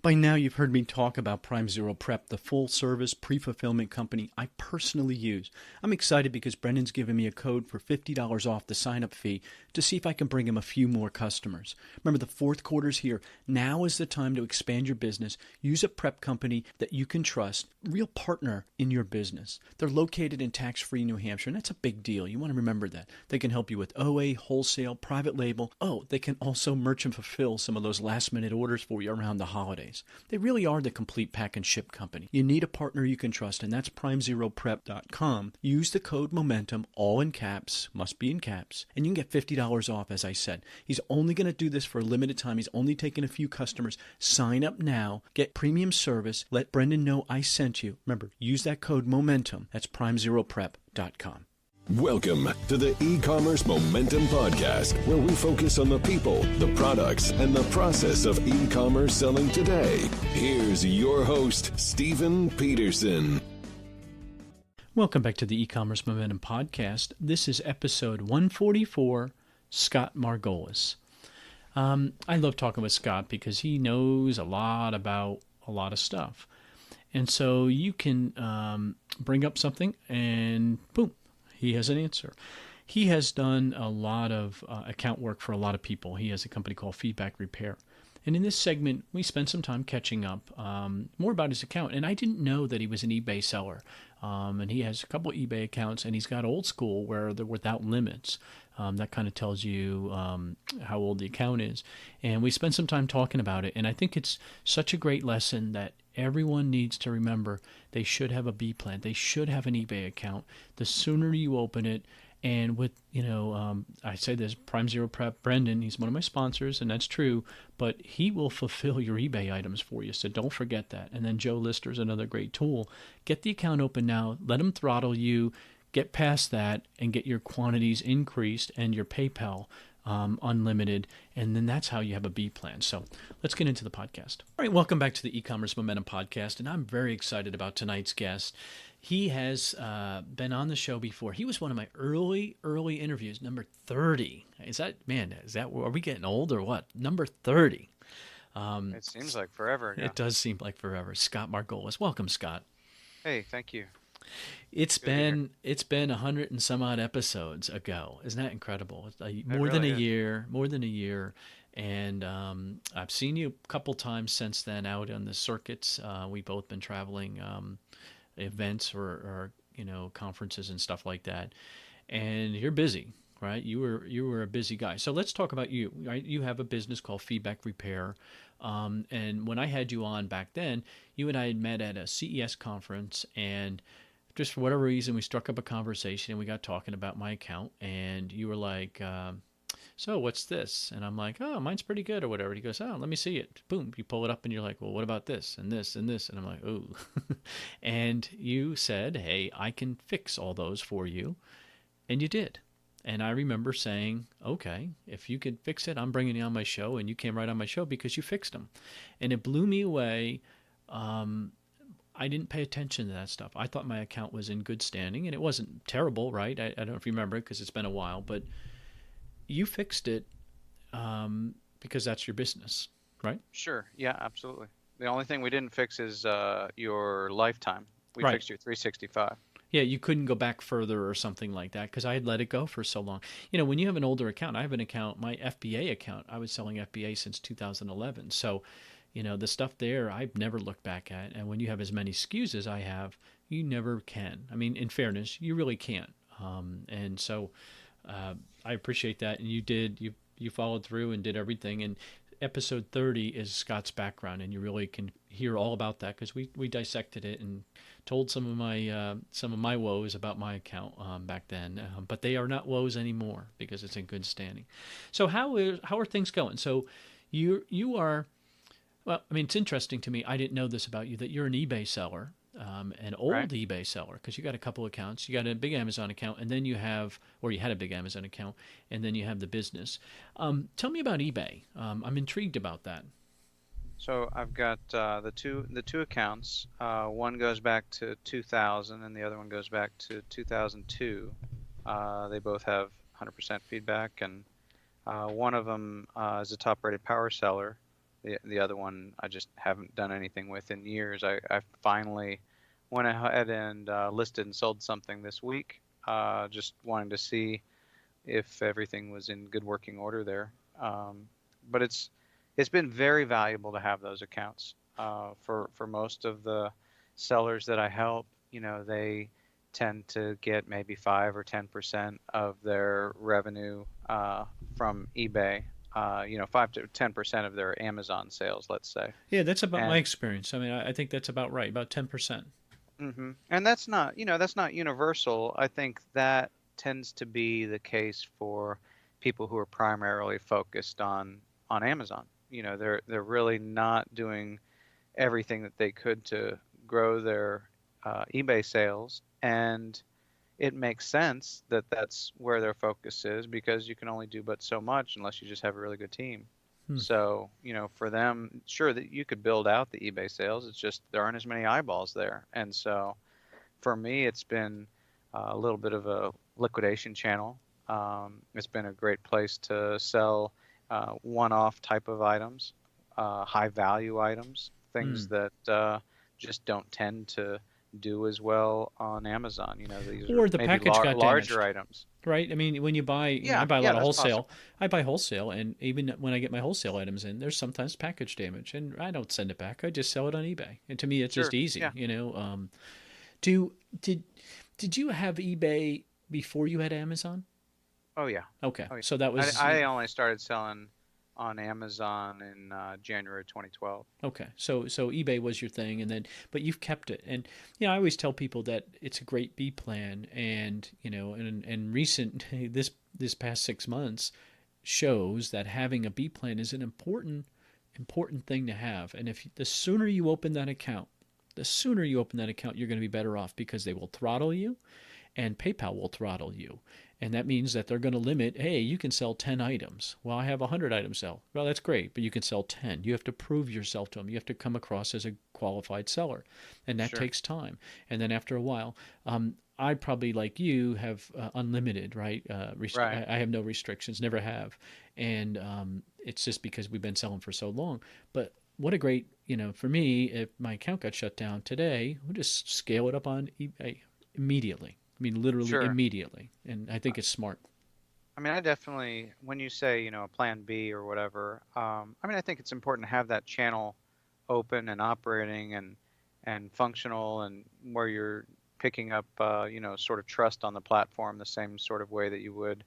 By now, you've heard me talk about Prime Zero Prep, the full-service pre-fulfillment company I personally use. I'm excited because Brendan's given me a code for $50 off the sign-up fee to see if I can bring him a few more customers. Remember, the fourth quarter's here. Now is the time to expand your business. Use a prep company that you can trust, real partner in your business. They're located in tax-free New Hampshire, and that's a big deal. You want to remember that. They can help you with OA, wholesale, private label. Oh, they can also merchant fulfill some of those last-minute orders for you around the holidays. They really are the complete pack and ship company. You need a partner you can trust, and that's primezeroprep.com. Use the code MOMENTUM, all in caps, must be in caps, and you can get $50 off, as I said. He's only going to do this for a limited time. He's only taking a few customers. Sign up now. Get premium service. Let Brendan know I sent you. Remember, use that code MOMENTUM. That's primezeroprep.com. Welcome to the E-Commerce Momentum Podcast, where we focus on the people, the products, and the process of e-commerce selling today. Here's your host, Stephen Peterson. Welcome back to the E-Commerce Momentum Podcast. This is episode 144, Scott Margolius. I love talking with Scott because he knows a lot about a lot of stuff. And so you can bring up something and boom, he has an answer. He has done a lot of account work for a lot of people. He has a company called Feedback Repair. And in this segment, we spent some time catching up more about his account. And I didn't know that he was an eBay seller. And he has a couple of eBay accounts, and he's got old school where they're without limits. That kind of tells you how old the account is. And we spent some time talking about it. And I think it's such a great lesson that everyone needs to remember they should have a B plan. They should have an eBay account. The sooner you open it, and with, I say this, Prime Zero Prep, Brendan, he's one of my sponsors, and that's true, but he will fulfill your eBay items for you, so don't forget that. And then Joe Lister's another great tool. Get the account open now. Let him throttle you. Get past that and get your quantities increased and your PayPal unlimited, and then that's how you have a B plan. So let's get into the podcast. All right, welcome back to the E-Commerce Momentum Podcast, and I'm very excited about tonight's guest. He has been on the show before. He was one of my early interviews, number 30. Are we getting old or what? Number 30. It seems like forever ago. It does seem like forever. Scott Margolius. Welcome, Scott. Hey, thank you. It's been 100 and some odd episodes ago. Isn't that incredible? It's more than a year. And I've seen you a couple times since then out on the circuits. We've both been traveling events or conferences and stuff like that. And you're busy, right? You were a busy guy. So let's talk about you. Right? You have a business called Feedback Repair. And when I had you on back then, you and I had met at a CES conference, and just for whatever reason, we struck up a conversation and we got talking about my account, and you were like, so what's this? And I'm like, oh, mine's pretty good or whatever. And he goes, oh, let me see it. Boom. You pull it up and you're like, well, what about this and this and this? And I'm like, ooh. And you said, hey, I can fix all those for you. And you did. And I remember saying, okay, if you could fix it, I'm bringing you on my show. And you came right on my show because you fixed them. And it blew me away. I didn't pay attention to that stuff. I thought my account was in good standing, and it wasn't terrible, right? I don't know if you remember it because it's been a while, but you fixed it because that's your business, right? Sure. Yeah, absolutely. The only thing we didn't fix is your lifetime. We Right. fixed your 365. Yeah, you couldn't go back further or something like that because I had let it go for so long. When you have an older account, I have an account, my FBA account, I was selling FBA since 2011. So, the stuff there, I've never looked back at. And when you have as many SKUs as I have, you never can. I mean, in fairness, you really can't. And so I appreciate that. And you did, you followed through and did everything. And episode 30 is Scott's background, and you really can hear all about that because we dissected it and told some of my woes about my account back then. But they are not woes anymore because it's in good standing. So how are things going? So you are... Well, I mean, it's interesting to me. I didn't know this about you, that you're an eBay seller, an old Right. eBay seller, because you got a couple accounts. You got a big Amazon account, and then you had a big Amazon account, and then you have the business. Tell me about eBay. I'm intrigued about that. So I've got the two accounts. One goes back to 2000, and the other one goes back to 2002. They both have 100% feedback, and one of them is a top-rated power seller. The other one I just haven't done anything with in years. I finally went ahead and listed and sold something this week, just wanting to see if everything was in good working order there. But it's been very valuable to have those accounts. For most of the sellers that I help, they tend to get maybe 5 or 10% of their revenue from eBay. 5 to 10% of their Amazon sales, let's say. Yeah, that's about my And experience. I mean, I think that's about right, about 10%. and that's not universal. I think that tends to be the case for people who are primarily focused on Amazon. They're really not doing everything that they could to grow their eBay sales, and it makes sense that that's where their focus is because you can only do but so much unless you just have a really good team. Hmm. So, for them, sure that you could build out the eBay sales, it's just there aren't as many eyeballs there. And so for me, it's been a little bit of a liquidation channel. It's been a great place to sell one-off type of items, high value items, Hmm. things that just don't tend to do as well on Amazon. These are Or the maybe package got larger damaged, its. right? I mean, when you buy, I Yeah, buy a yeah, lot of that's wholesale. possible. I buy wholesale, and even when I get my wholesale items in, there's sometimes package damage, and I don't send it back. I just sell it on eBay, and to me, it's just Sure. easy. Yeah. Do did did you have eBay before you had Amazon? Oh yeah. Okay, Oh yeah. so that was I only started selling on Amazon in January 2012. okay. So eBay was your thing, and then but you've kept it, and I always tell people that it's a great B plan, and and recent this past 6 months shows that having a B plan is an important thing to have, and if the sooner you open that account, you're going to be better off because they will throttle you and PayPal will throttle you. And that means that they're going to limit, hey, you can sell 10 items. Well, I have 100 items sell. Well, that's great, but you can sell 10. You have to prove yourself to them. You have to come across as a qualified seller. And that Sure. takes time. And then after a while, I probably, like you, have unlimited, right? Right. I have no restrictions, never have. And it's just because we've been selling for so long. But what a great, for me, if my account got shut down today, we'll just scale it up on eBay immediately. I mean, literally Sure. immediately. And I think it's smart. I mean, I definitely, when you say, a plan B or whatever, I mean, I think it's important to have that channel open and operating and functional and where you're picking up, sort of trust on the platform the same sort of way that you would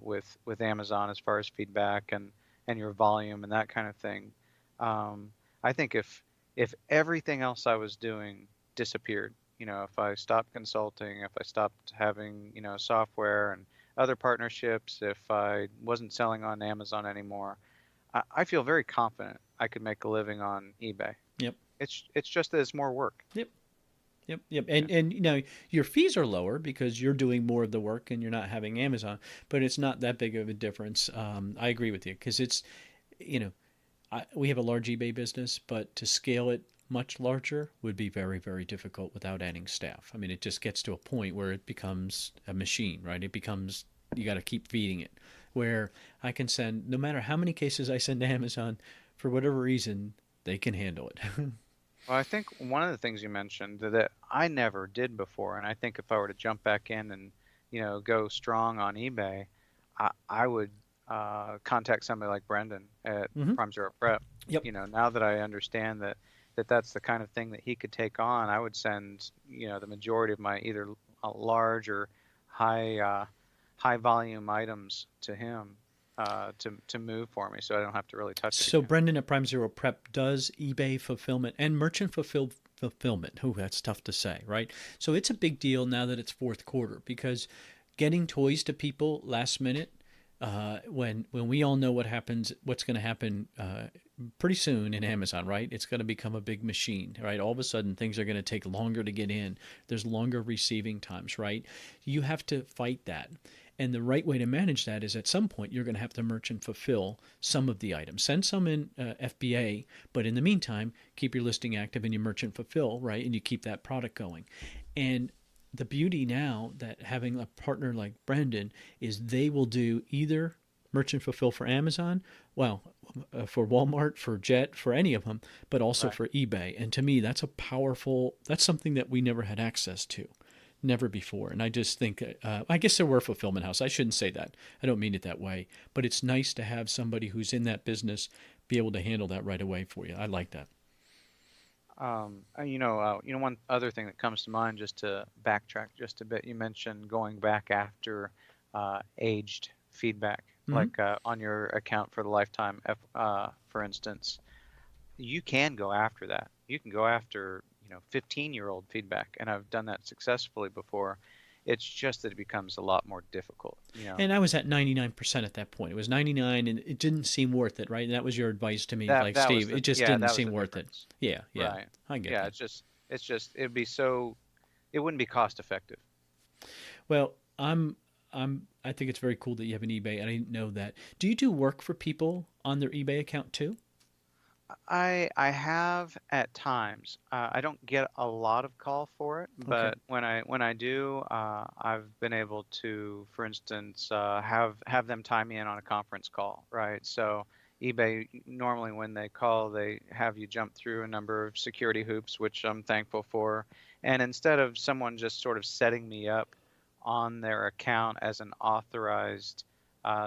with Amazon as far as feedback and your volume and that kind of thing. I think if everything else I was doing disappeared, if I stopped consulting, if I stopped having, software and other partnerships, if I wasn't selling on Amazon anymore, I feel very confident I could make a living on eBay. Yep. It's just that it's more work. Yep. Yep. Yep. Yeah. And your fees are lower because you're doing more of the work and you're not having Amazon, but it's not that big of a difference. I agree with you because it's, you know, we have a large eBay business, but to scale it much larger would be very, very difficult without adding staff. I mean, it just gets to a point where it becomes a machine, right? It becomes, you got to keep feeding it. Where I can send, no matter how many cases I send to Amazon, for whatever reason, they can handle it. Well, I think one of the things you mentioned that I never did before, and I think if I were to jump back in and, go strong on eBay, I would contact somebody like Brendan at Hmm. Prime Zero Prep. Yep. Now that I understand that's the kind of thing that he could take on, I would send, the majority of my either large or high volume items to him to move for me, so I don't have to really touch it So again. Brendan at Prime Zero Prep does eBay fulfillment and merchant fulfillment. Oh, that's tough to say, right? So it's a big deal now that it's fourth quarter because getting toys to people last minute, when we all know what's going to happen pretty soon in Amazon, right? It's going to become a big machine, right? All of a sudden, things are going to take longer to get in. There's longer receiving times, right? You have to fight that. And the right way to manage that is at some point you're going to have to merchant fulfill some of the items. Send some in FBA, but in the meantime, keep your listing active and you merchant fulfill, right? And you keep that product going. And the beauty now that having a partner like Brendan is they will do either merchant fulfill for Amazon, well, for Walmart, for Jet, for any of them, but also Right. for eBay. And to me, that's something that we never had access to. Never before. And I just think, I guess there were fulfillment houses. I shouldn't say that. I don't mean it that way. But it's nice to have somebody who's in that business be able to handle that right away for you. I like that. One other thing that comes to mind, just to backtrack just a bit, you mentioned going back after aged feedback, Mm-hmm. like on your account for the lifetime, for instance. You can go after that. You can go after, 15-year-old feedback, and I've done that successfully before. It's just that it becomes a lot more difficult. And I was at 99% at that point. It was 99 and it didn't seem worth it, right? And that was your advice to me, That like, that was Steve, the it just yeah, didn't that was seem the worth it. difference. Yeah, yeah. Right. I get Yeah, that. it's just it'd be so it wouldn't be cost effective. Well, I think it's very cool that you have an eBay. I didn't know that. Do you do work for people on their eBay account too? I have at times. I don't get a lot of call for it, Okay. but when I do, I've been able to, for instance, have them tie me in on a conference call, right? So eBay normally when they call, they have you jump through a number of security hoops, which I'm thankful for. And instead of someone just sort of setting me up on their account as an authorized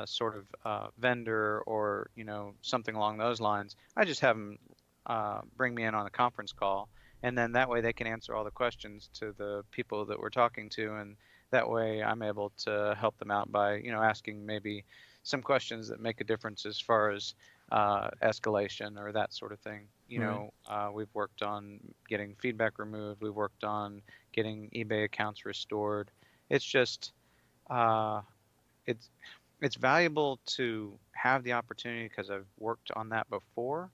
sort of vendor or something along those lines, I just have them bring me in on a conference call, and then that way they can answer all the questions to the people that we're talking to, and that way I'm able to help them out by asking maybe some questions that make a difference as far as escalation or that sort of thing. Right. We've worked on getting feedback removed. We've worked on getting eBay accounts restored. It's just uh, it's it's valuable to have the opportunity because I've worked on that before.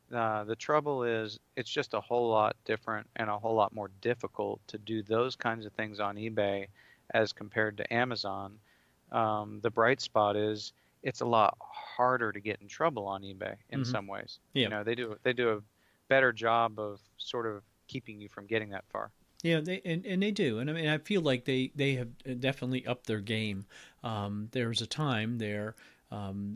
The trouble is, it's just a whole lot different and a whole lot more difficult to do those kinds of things on eBay as compared to Amazon. The bright spot is it's a lot harder to get in trouble on eBay in Mm-hmm. some ways. Yeah. They do a better job of sort of keeping you from getting that far. Yeah, and they do, and I mean I feel like they have definitely upped their game. There was a time there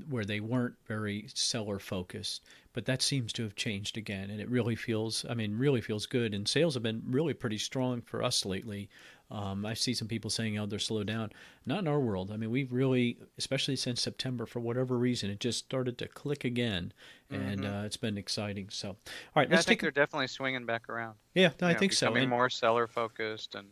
where they weren't very seller focused, but that seems to have changed again, and it really feels, I mean, really feels good. And sales have been really pretty strong for us lately. I see some people saying, "Oh, they're slowed down." Not in our world. I mean, we've really, especially since September, for whatever reason, it just started to click again, and Hmm. it's been exciting. So, all right, Yeah, I let's think take a they're definitely swinging back around. yeah, no, I think so, Becoming and more seller focused, and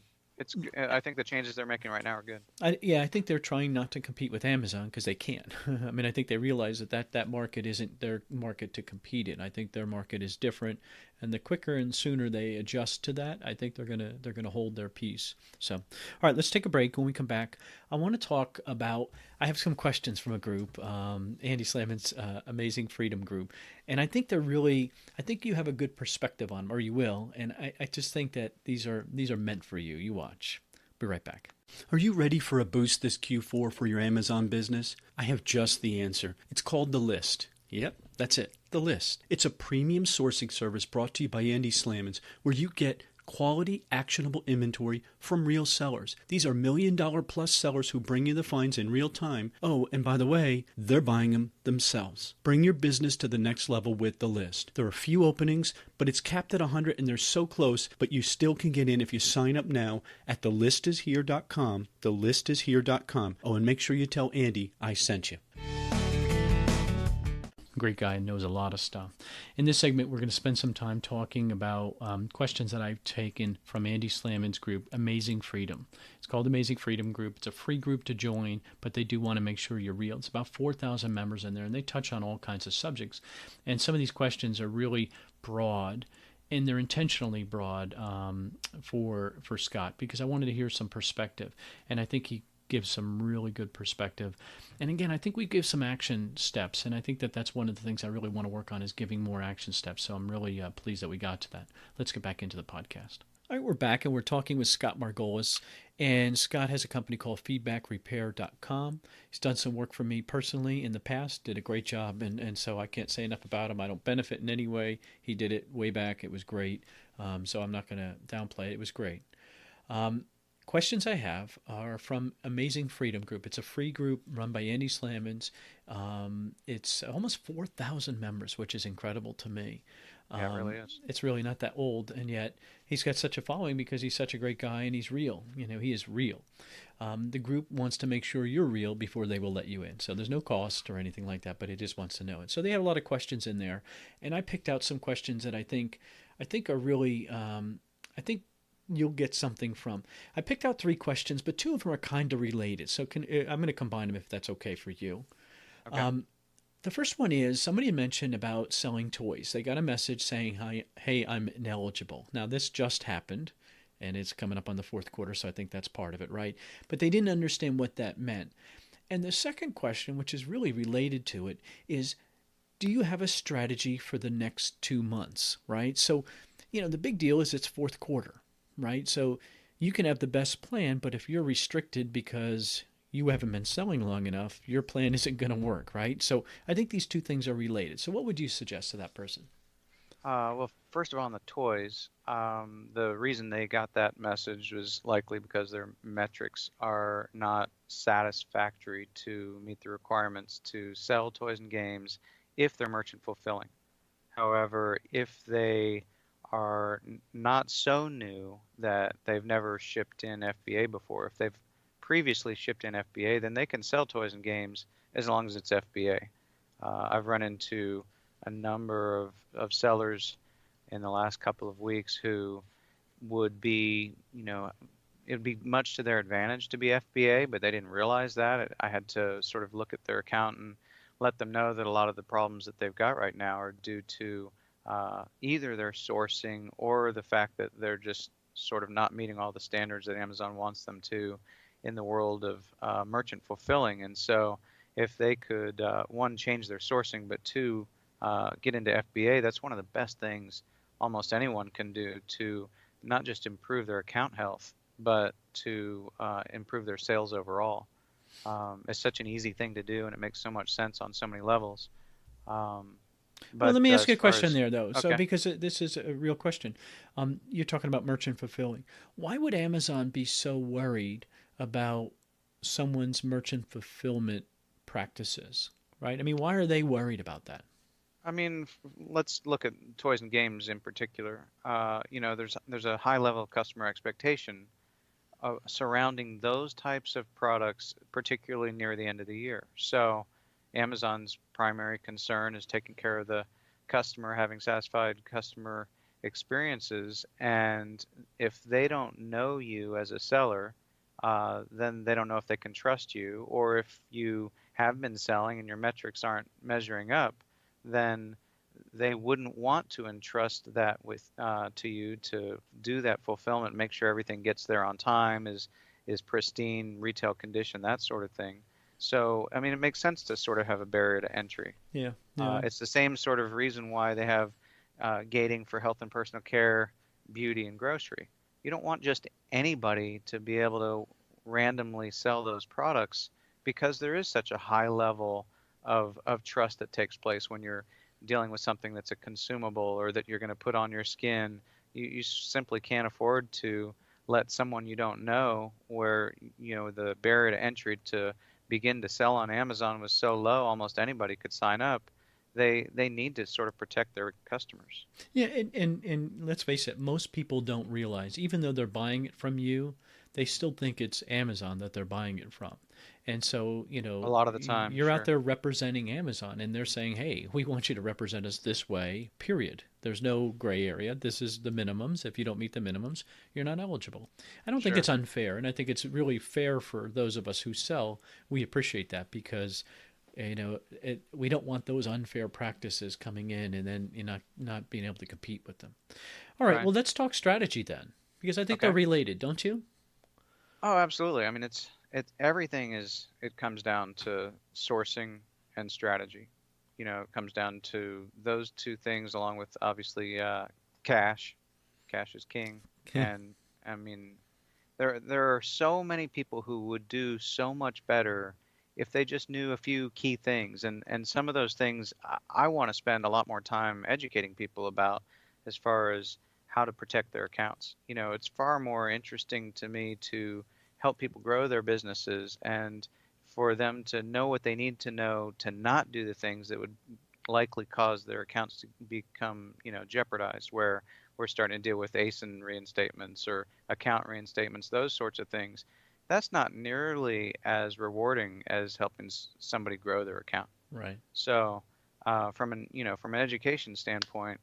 I think the changes they're making right now are good. I think they're trying not to compete with Amazon because they can't. I mean, I think they realize that market isn't their market to compete in. I think their market is different, and the quicker and sooner they adjust to that, I think they're gonna hold their peace. So, all right, let's take a break. When we come back, I want to talk about. I have some questions from a group, Andy Slamon's Amazing Freedom group, and I think they're really. I think you have a good perspective on them, or you will, and I just think that these are meant for you. You watch. Be right back. Are you ready for a boost this Q4 for your Amazon business? I have just the answer. It's called The List. Yep, that's it. The List. It's a premium sourcing service brought to you by Andy Slamans, where you get quality, actionable inventory from real sellers. These are $1 million plus sellers who bring you the finds in real time. Oh, and by the way, they're buying them themselves. Bring your business to the next level with The List. There are a few openings, but it's capped at 100 and they're so close, but you still can get in if you sign up now at thelistishere.com. Thelistishere.com. Oh, and make sure you tell Andy I sent you. Great guy, knows a lot of stuff. In this segment, we're going to spend some time talking about questions that I've taken from Andy Slamon's group, Amazing Freedom. It's called Amazing Freedom Group. It's a free group to join, but they do want to make sure you're real. It's about 4,000 members in there, and they touch on all kinds of subjects. And some of these questions are really broad, and they're intentionally broad for Scott, because I wanted to hear some perspective. And I think he gives some really good perspective. And again, I think we give some action steps, and I think that that's one of the things I really want to work on is giving more action steps. So I'm really pleased that we got to that. Let's get back into the podcast. All right, we're back, and we're talking with Scott Margolius. And Scott has a company called feedbackrepair.com. He's done some work for me personally in the past, did a great job, and so I can't say enough about him. I don't benefit in any way. He did it way back. It was great. So I'm not going to downplay it. It was great. questions I have are from Amazing Freedom Group. It's a free group run by Andy Slamans. It's almost 4,000 members, which is incredible to me. Yeah, it really is. It's really not that old, and yet he's got such a following because he's such a great guy and he's real. He is real. The group wants to make sure you're real before they will let you in. So there's no cost or anything like that, but it just wants to know it. So they have a lot of questions in there, and I picked out some questions that I think are really, I think you'll get something from. I picked out 3 questions, but 2 of them are kind of related. So I'm going to combine them if that's okay for you. Okay. The first one is somebody mentioned about selling toys. They got a message saying, hey, I'm ineligible. Now, this just happened, and it's coming up on the 4th quarter, so I think that's part of it, right? But they didn't understand what that meant. And the second question, which is really related to it, is do you have a strategy for the next 2 months, right? So, the big deal is it's 4th quarter, right? So you can have the best plan, but if you're restricted because you haven't been selling long enough, your plan isn't going to work, right? So I think these 2 things are related. So what would you suggest to that person? Well, first of all, on the toys, the reason they got that message was likely because their metrics are not satisfactory to meet the requirements to sell toys and games if they're merchant fulfilling. However, if they are not so new that they've never shipped in FBA before, if they've previously shipped in FBA, then they can sell toys and games as long as it's FBA. I've run into a number of sellers in the last couple of weeks who would be, it would be much to their advantage to be FBA, but they didn't realize that. I had to sort of look at their account and let them know that a lot of the problems that they've got right now are due to either their sourcing or the fact that they're just sort of not meeting all the standards that Amazon wants them to in the world of merchant fulfilling. And so if they could, one, change their sourcing, but 2, get into FBA, that's one of the best things almost anyone can do to not just improve their account health, but to improve their sales overall. It's such an easy thing to do, and it makes so much sense on so many levels. Well, let me ask you a as far question as there, though. So, okay, because this is a real question, you're talking about merchant fulfilling. Why would Amazon be so worried about someone's merchant fulfillment practices, right? I mean, why are they worried about that? I mean, let's look at toys and games in particular. There's a high level of customer expectation surrounding those types of products, particularly near the end of the year. So Amazon's primary concern is taking care of the customer, having satisfied customer experiences. And if they don't know you as a seller, then they don't know if they can trust you. Or if you have been selling and your metrics aren't measuring up, then they wouldn't want to entrust that with to you to do that fulfillment, make sure everything gets there on time, is pristine retail condition, that sort of thing. So, I mean, it makes sense to sort of have a barrier to entry. Yeah. It's the same sort of reason why they have gating for health and personal care, beauty, and grocery. You don't want just anybody to be able to randomly sell those products because there is such a high level of trust that takes place when you're dealing with something that's a consumable or that you're going to put on your skin. You simply can't afford to let someone you don't know, where the barrier to entry to begin to sell on Amazon was so low, almost anybody could sign up. They need to sort of protect their customers. Yeah, and let's face it, most people don't realize, even though they're buying it from you, they still think it's Amazon that they're buying it from. And so, A lot of the time, you're out sure. there representing Amazon, and they're saying, hey, we want you to represent us this way, period. There's no gray area. This is the minimums. If you don't meet the minimums, you're not eligible. I don't think Sure. it's unfair, and I think it's really fair for those of us who sell. We appreciate that because we don't want those unfair practices coming in and then not being able to compete with them. All right, Right. well, let's talk strategy then, because I think they're Okay. related, don't you? Oh, absolutely. I mean, everything it comes down to sourcing and strategy. It comes down to those 2 things, along with obviously cash. Cash is king. And I mean, there are so many people who would do so much better if they just knew a few key things. And some of those things I want to spend a lot more time educating people about, as far as how to protect their accounts. It's far more interesting to me to help people grow their businesses and for them to know what they need to know to not do the things that would likely cause their accounts to become, jeopardized, where we're starting to deal with ASIN reinstatements or account reinstatements, those sorts of things. That's not nearly as rewarding as helping somebody grow their account. Right. So, from an education standpoint,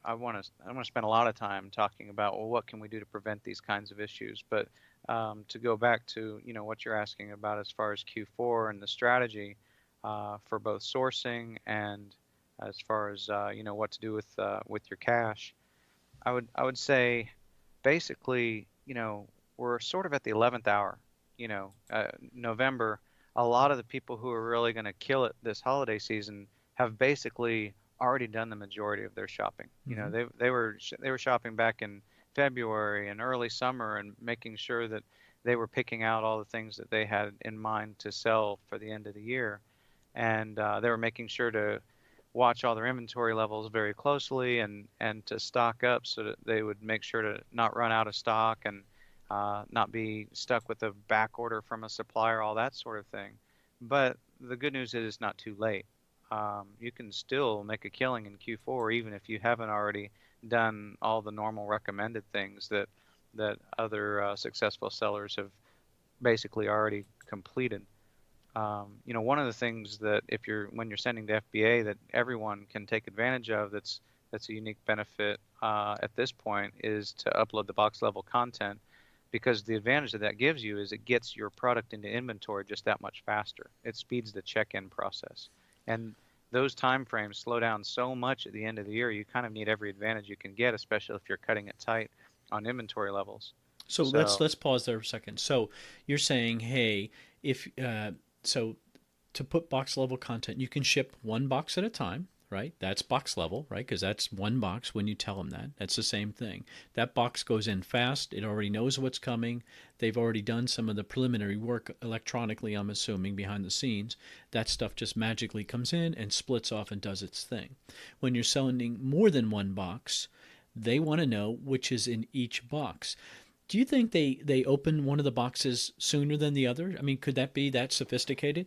I want to spend a lot of time talking about, well, what can we do to prevent these kinds of issues. But to go back to what you're asking about as far as Q4 and the strategy for both sourcing and as far as what to do with your cash, I would say basically, we're sort of at the 11th hour. November, a lot of the people who are really going to kill it this holiday season have basically already done the majority of their shopping. They were shopping back in February and early summer and making sure that they were picking out all the things that they had in mind to sell for the end of the year, and they were making sure to watch all their inventory levels very closely and to stock up so that they would make sure to not run out of stock and not be stuck with a back order from a supplier, all that sort of thing. But the good news is it's not too late. You can still make a killing in Q4 even if you haven't already done all the normal recommended things that other successful sellers have basically already completed. One of the things that when you're sending to FBA that everyone can take advantage of that's a unique benefit at this point is to upload the box level content, because the advantage that gives you is it gets your product into inventory just that much faster. It speeds the check-in process. And those time frames slow down so much at the end of the year, you kind of need every advantage you can get, especially if you're cutting it tight on inventory levels. So let's pause there for a second. So you're saying, hey, if so to put box level content, you can ship one box at a time, right? That's box level, right? Because that's one box when you tell them that. That's the same thing. That box goes in fast. It already knows what's coming. They've already done some of the preliminary work electronically, I'm assuming, behind the scenes. That stuff just magically comes in and splits off and does its thing. When you're selling more than one box, they want to know which is in each box. Do you think they open one of the boxes sooner than the other? I mean, could that be that sophisticated?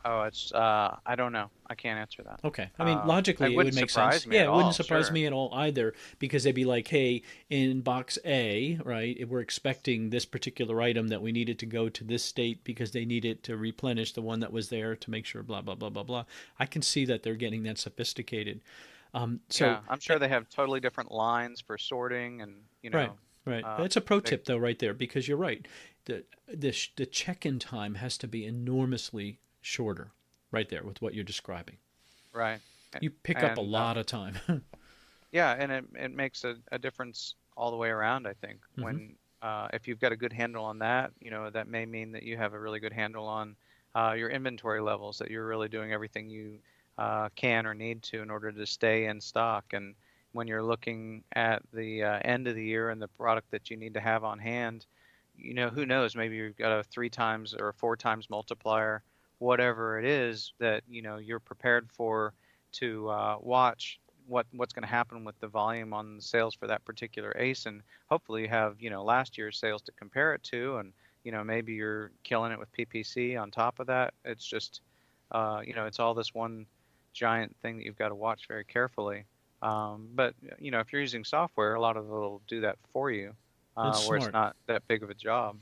Oh, I don't know. I can't answer that. Okay. I mean, logically, it would make sense. Yeah, it wouldn't surprise me at all either, because they'd be like, hey, in box A, right, we're expecting this particular item that we needed to go to this state because they needed to replenish the one that was there to make sure blah, blah, blah, blah, blah. I can see that they're getting that sophisticated. Yeah, I'm sure they have totally different lines for sorting and, Right. That's a pro tip, though, right there, because you're right. The check-in time has to be enormously shorter right there with what you're describing. Right. You pick up a lot of time. Yeah, and it makes a difference all the way around, I think. Mm-hmm. When if you've got a good handle on that, that may mean that you have a really good handle on your inventory levels, that you're really doing everything you can or need to in order to stay in stock. And when you're looking at the end of the year and the product that you need to have on hand, who knows, maybe you've got a 3 times or a 4 times multiplier, whatever it is that you're prepared for, to watch what's going to happen with the volume on the sales for that particular ASIN. Hopefully you have last year's sales to compare it to, and maybe you're killing it with PPC on top of that. It's just it's all this one giant thing that you've got to watch very carefully. But if you're using software, a lot of it will do that for you, where it's not that big of a job.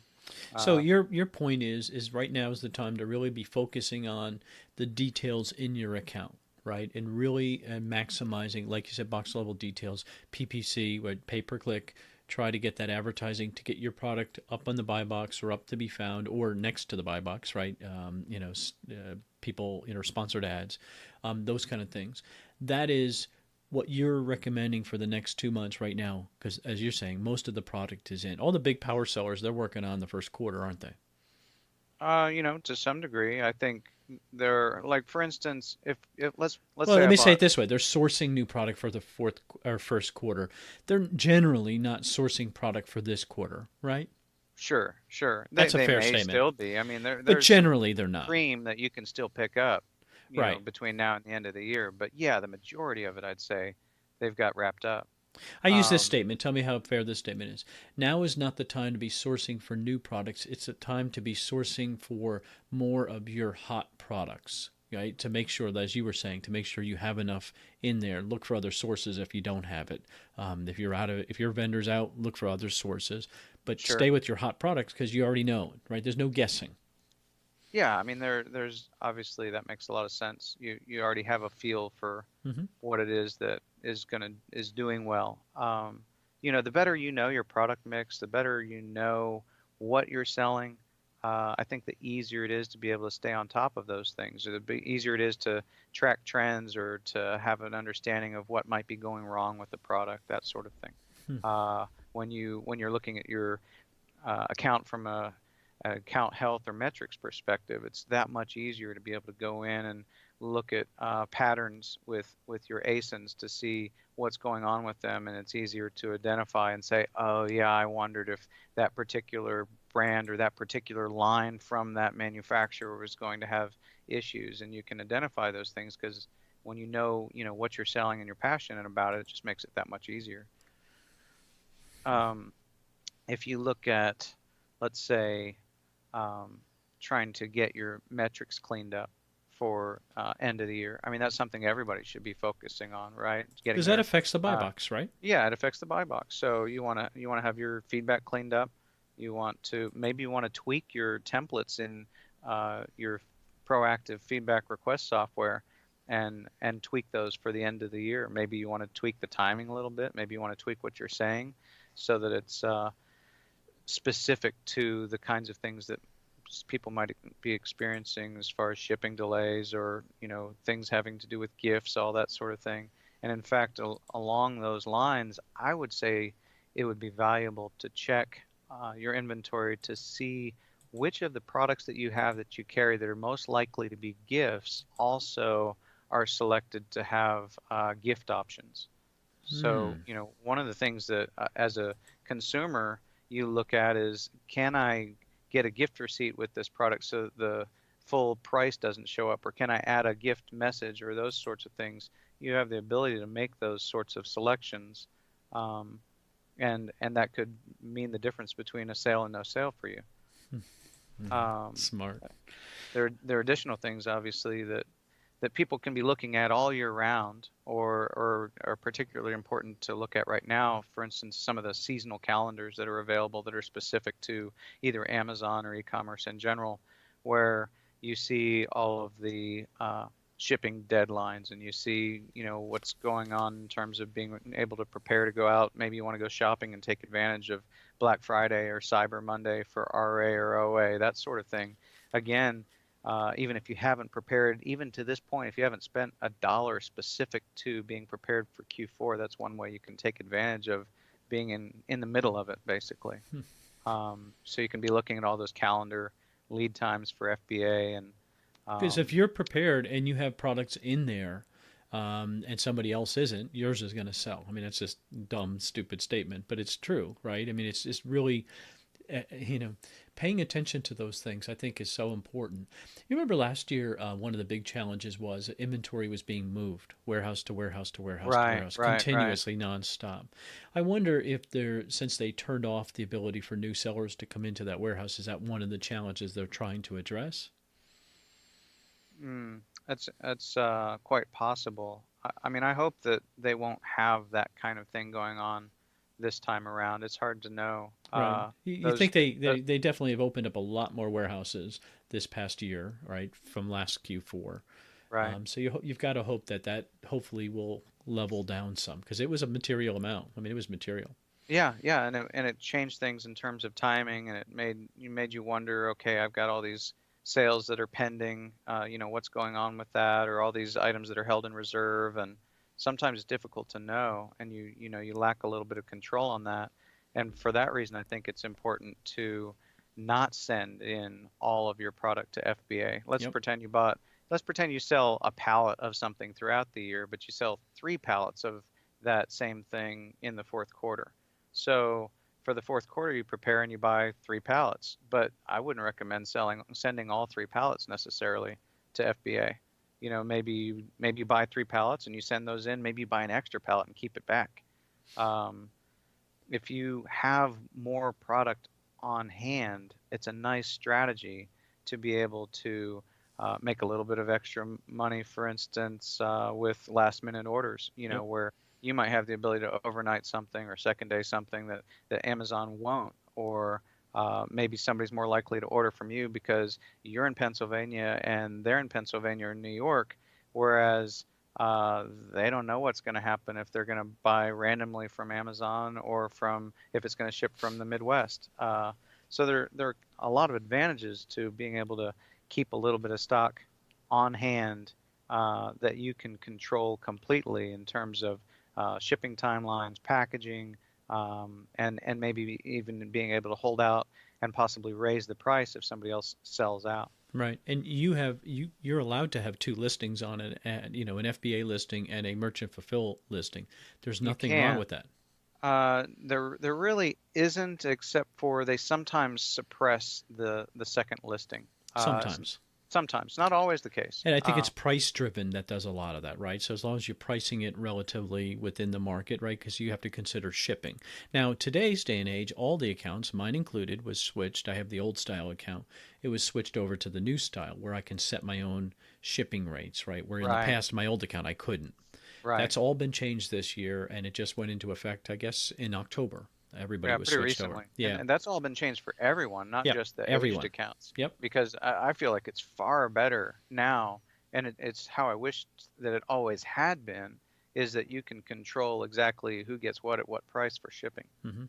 So your point is right now is the time to really be focusing on the details in your account, right? And really maximizing, like you said, box level details, PPC, pay per click. Try to get that advertising to get your product up on the buy box or up to be found or next to the buy box, right? People, sponsored ads, those kind of things. That is what you're recommending for the next 2 months right now, because as you're saying, most of the product is in. All the big power sellers, they're working on the first quarter, aren't they? To some degree, I think they're, like, for instance, if let's say let me say it this way: they're sourcing new product for the first quarter. They're generally not sourcing product for this quarter, right? Sure. That's a fair may statement. Still be. I mean, but generally they're not. Cream that you can still pick up, right, between now and the end of the year. But yeah, the majority of it, I'd say, they've got wrapped up. I use this Um, statement. Tell me how fair this statement is. Now is not the time to be sourcing for new products. It's a time to be sourcing for more of your hot products, right? To make sure, as you were saying, to make sure you have enough in there. Look for other sources if you don't have it. If your vendor's out, look for other sources. But sure. stay with your hot products because you already know it, right? There's no guessing. Yeah, I mean there's obviously that makes a lot of sense. You already have a feel for Hmm. what it is that is doing well. The better you know your product mix, the better you know what you're selling. I think the easier it is to be able to stay on top of those things, or easier it is to track trends or to have an understanding of what might be going wrong with the product, that sort of thing. Hmm. When you're looking at your account from a account health or metrics perspective, it's that much easier to be able to go in and look at patterns with your ASINs to see what's going on with them, and it's easier to identify and say, oh yeah, I wondered if that particular brand or that particular line from that manufacturer was going to have issues, and you can identify those things because when you know what you're selling and you're passionate about it, it just makes it that much easier. Um, if you look at, let's say, um, trying to get your metrics cleaned up for end of the year. I mean, that's something everybody should be focusing on, right? Getting Because that their affects the buy uh, box, right? yeah, it affects the buy box. So you wanna have your feedback cleaned up. You want to tweak your templates in your proactive feedback request software and tweak those for the end of the year. Maybe you want to tweak the timing a little bit. Maybe you want to tweak what you're saying so that it's specific to the kinds of things that people might be experiencing as far as shipping delays or things having to do with gifts, all that sort of thing. And in fact, along those lines, I would say it would be valuable to check your inventory to see which of the products that you have that you carry that are most likely to be gifts also are selected to have gift options. So, Hmm. one of the things that as a consumer you look at is, can I get a gift receipt with this product so the full price doesn't show up, or can I add a gift message or those sorts of things? You have the ability to make those sorts of selections, um, and that could mean the difference between a sale and no sale for you. Um, Smart. there are additional things, obviously, that people can be looking at all year round, or are particularly important to look at right now. For instance, some of the seasonal calendars that are available that are specific to either Amazon or e-commerce in general, where you see all of the shipping deadlines, and you see what's going on in terms of being able to prepare to go out. Maybe you want to go shopping and take advantage of Black Friday or Cyber Monday for RA or OA, that sort of thing. Again, even if you haven't prepared, even to this point, if you haven't spent a dollar specific to being prepared for Q4, that's one way you can take advantage of being in the middle of it, basically. So you can be looking at all those calendar lead times for FBA and Because if um, you're prepared and you have products in there, and somebody else isn't, yours is going to sell. I mean, that's just dumb, stupid statement, but it's true, right? I mean, it's really, you know, paying attention to those things. I think is so important. You remember last year, one of the big challenges was inventory was being moved warehouse to warehouse to warehouse to right, warehouse right, right. continuously, nonstop. I wonder if since they turned off the ability for new sellers to come into that warehouse, is that one of the challenges they're trying to address? That's quite possible. I mean, I hope that they won't have that kind of thing going on this time around. It's hard to know. Right. You Those, think they, those, they, they definitely have opened up a lot more warehouses this past year, right, from last Q4. right. So you've got to hope that hopefully will level down some because it was a material amount. I mean, it was material. Yeah, yeah, and it changed things in terms of timing, and it made you wonder, okay, I've got all these sales that are pending, what's going on with that, or all these items that are held in reserve, and sometimes it's difficult to know, and you lack a little bit of control on that. And for that reason, I think it's important to not send in all of your product to FBA. Yep. Let's pretend you sell a pallet of something throughout the year, but you sell 3 pallets of that same thing in the fourth quarter. So for the fourth quarter, you prepare and you buy 3 pallets, but I wouldn't recommend sending all 3 pallets necessarily to FBA. Maybe you buy 3 pallets and you send those in. Maybe you buy an extra pallet and keep it back. Um, if you have more product on hand, it's a nice strategy to be able to make a little bit of extra money, for instance, with last minute orders, Yep. where you might have the ability to overnight something or second day something that Amazon won't, or maybe somebody's more likely to order from you because you're in Pennsylvania and they're in Pennsylvania or New York, whereas they don't know what's going to happen if they're going to buy randomly from Amazon or if it's going to ship from the Midwest. So there are a lot of advantages to being able to keep a little bit of stock on hand that you can control completely in terms of shipping timelines, packaging, and maybe even being able to hold out and possibly raise the price if somebody else sells out. Right. And you're allowed to have two listings on it, an FBA listing and a merchant fulfill listing. There's You nothing wrong can. with that. There really isn't, except for they sometimes suppress the second listing. Sometimes. Sometimes, not always the case. And I think it's price driven that does a lot of that, right? So as long as you're pricing it relatively within the market, right? Because you have to consider shipping. Now, today's day and age, all the accounts, mine included, was switched. I have the old style account. It was switched over to the new style where I can set my own shipping rates, right? Where in the Right, past, my old account, I couldn't. right. That's all been changed this year, and it just went into effect, I guess, in October. Everybody Yeah, was pretty switched over. recently. Yeah. And that's all been changed for everyone, not Yep. just the aged Everyone. accounts. Yep. Because I feel like it's far better now, and it's how I wished that it always had been, is that you can control exactly who gets what at what price for shipping. Hmm.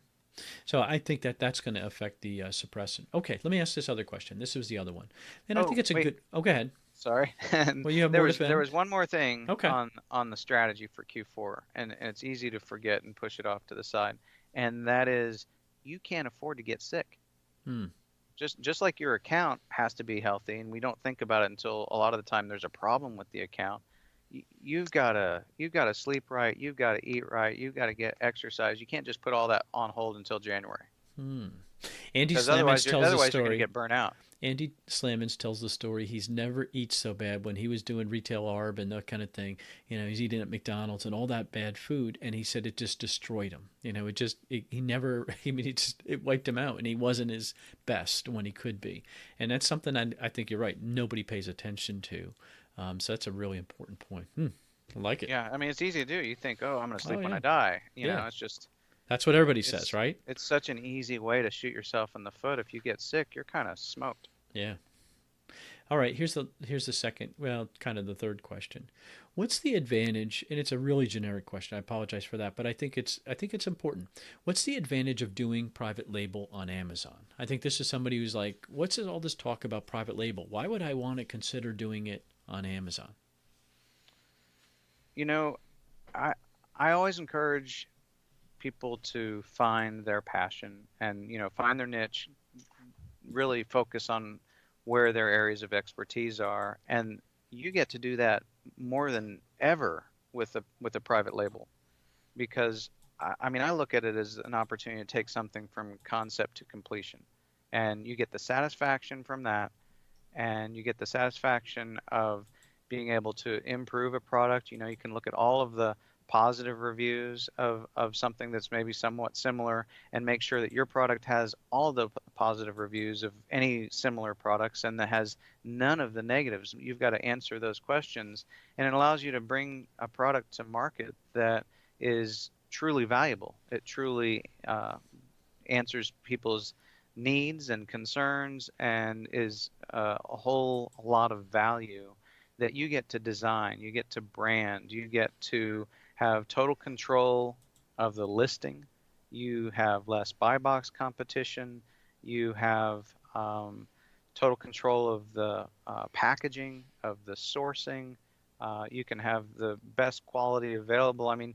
So I think that that's going to affect the suppressant. Okay, let me ask this other question. This was the other one, and I think Oh, it's a wait, good. Oh, go ahead. sorry. And Well, you have there more to was there defend. was one more thing Okay. on the strategy for Q4, and it's easy to forget and push it off to the side, and that is you can't afford to get sick. Hmm. Just like your account has to be healthy, and we don't think about it until a lot of the time there's a problem with the account. You've got to sleep right, you've got to eat right, you've got to get exercise. You can't just put all that on hold until January, Hmm. Andy because Slamans tells the otherwise you're going to story. get burnt out. Andy Slamans tells the story. He's never eats so bad when he was doing retail arb and that kind of thing. He's eating at McDonald's and all that bad food, and he said it just destroyed him. He never. I mean, it wiped him out, and he wasn't his best when he could be. And that's something I think you're right. Nobody pays attention to. So that's a really important point. I like it. Yeah, I mean it's easy to do. You think, oh, I'm going to Oh sleep when yeah, I die. yeah. It's just That's what everybody says, it's right? it's such an easy way to shoot yourself in the foot. If you get sick, you're kind of smoked. Yeah. All right, here's the second, well, kind of the third question. What's the advantage? And it's a really generic question. I apologize for that, but I think it's important. What's the advantage of doing private label on Amazon? I think this is somebody who's like, what's all this talk about private label? Why would I want to consider doing it on Amazon? You know, I I always encourage people to find their passion and find their niche, really focus on where their areas of expertise are, and you get to do that more than ever with a private label, because I mean I look at it as an opportunity to take something from concept to completion, and you get the satisfaction from that, and you get the satisfaction of being able to improve a product. You can look at all of the positive reviews of something that's maybe somewhat similar and make sure that your product has all the positive reviews of any similar products and that has none of the negatives. You've got to answer those questions, and it allows you to bring a product to market that is truly valuable. It truly answers people's needs and concerns and is a whole lot of value that you get to design, you get to brand, you get to have total control of the listing, you have less buy box competition, you have total control of the packaging, of the sourcing. You can have the best quality available. I mean,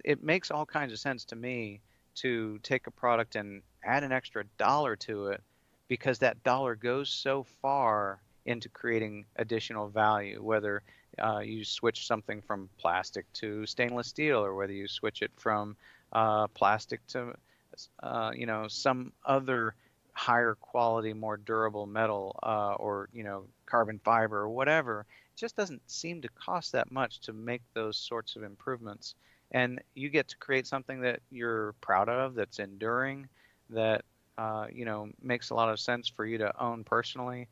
it makes all kinds of sense to me to take a product and add an extra dollar to it, because that dollar goes so far into creating additional value, whether you switch something from plastic to stainless steel, or whether you switch it from plastic to some other higher quality, more durable metal, or carbon fiber or whatever. It just doesn't seem to cost that much to make those sorts of improvements, and you get to create something that you're proud of, that's enduring, that makes a lot of sense for you to own personally.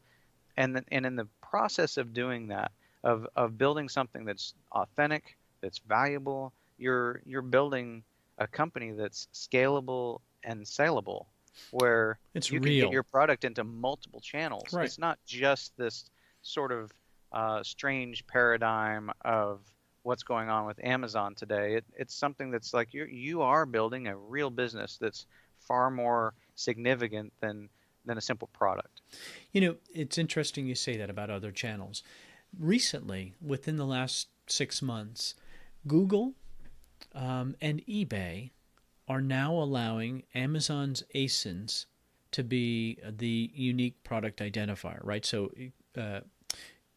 And in the process of doing that, of building something that's authentic, that's valuable, you're building a company that's scalable and saleable, where It's you can get real. your product into multiple channels. Right. It's not just this sort of strange paradigm of what's going on with Amazon today. It's something that's like you are building a real business that's far more significant than a simple product. It's interesting you say that about other channels. Recently, within the last 6 months, Google and eBay are now allowing Amazon's ASINs to be the unique product identifier, right? So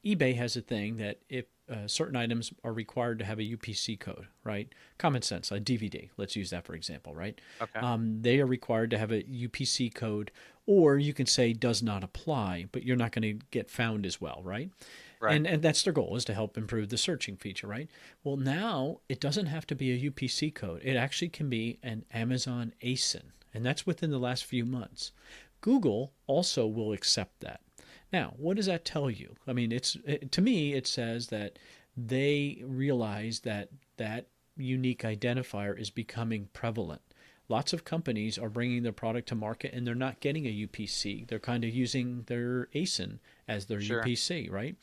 eBay has a thing that if certain items are required to have a UPC code, right? Common sense, a DVD, let's use that for example, right? Okay. They are required to have a UPC code, or you can say does not apply, but you're not going to get found as well, right? Right. And that's their goal, is to help improve the searching feature, right? Well, now it doesn't have to be a UPC code. It actually can be an Amazon ASIN, and that's within the last few months. Google also will accept that. Now, what does that tell you? I mean, to me, it says that they realize that that unique identifier is becoming prevalent. Lots of companies are bringing their product to market and they're not getting a UPC. They're kind of using their ASIN as their Sure. UPC, right?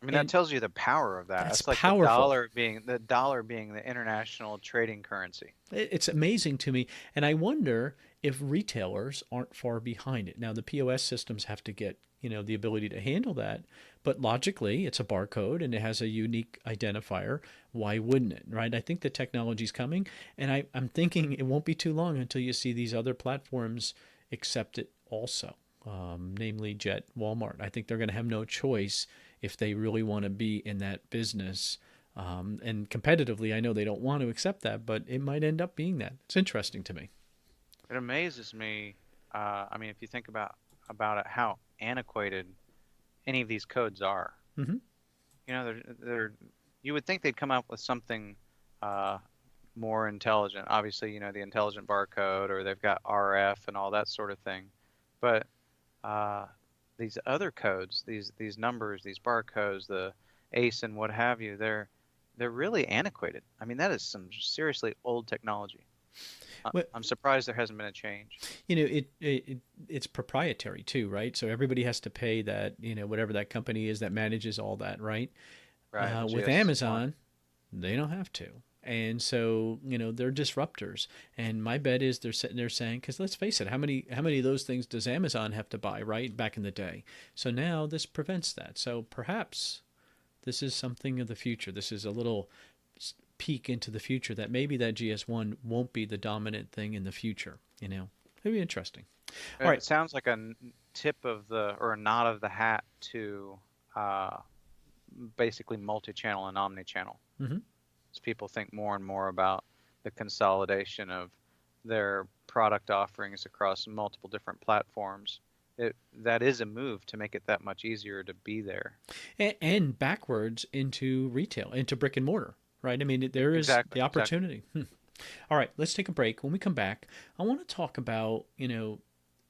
I mean, that tells you the power of that. That's It's like powerful. the dollar being the international trading currency. It's amazing to me. And I wonder if retailers aren't far behind it. Now, the POS systems have to get, the ability to handle that. But logically, it's a barcode and it has a unique identifier. Why wouldn't it, right? I think the technology's coming. And I'm thinking it won't be too long until you see these other platforms accept it also, namely Jet, Walmart. I think they're going to have no choice if they really want to be in that business. And competitively, I know they don't want to accept that, but it might end up being that. It's interesting to me. It amazes me. I mean, if you think about it, how antiquated any of these codes are. Mm-hmm. They're you would think they'd come up with something more intelligent. Obviously, the intelligent barcode, or they've got RF and all that sort of thing. But these other codes, these numbers, these barcodes, the ACE and what have you, they're really antiquated. I mean, that is some seriously old technology. Well, I'm surprised there hasn't been a change. It's proprietary too, right? So everybody has to pay that, whatever that company is that manages all that, right? Right. With Amazon, they don't have to. And so, they're disruptors. And my bet is they're sitting there saying, because let's face it, how many of those things does Amazon have to buy, right? Back in the day. So now this prevents that. So perhaps this is something of the future. This is a little peek into the future, that maybe that GS1 won't be the dominant thing in the future. It'd be interesting. All right. It sounds like a tip of or a nod of the hat to basically multi-channel and omni-channel. Mm-hmm. As people think more and more about the consolidation of their product offerings across multiple different platforms, that is a move to make it that much easier to be there. And backwards into retail, into brick and mortar, right? I mean, there is the opportunity. Exactly. All right, let's take a break. When we come back, I want to talk about,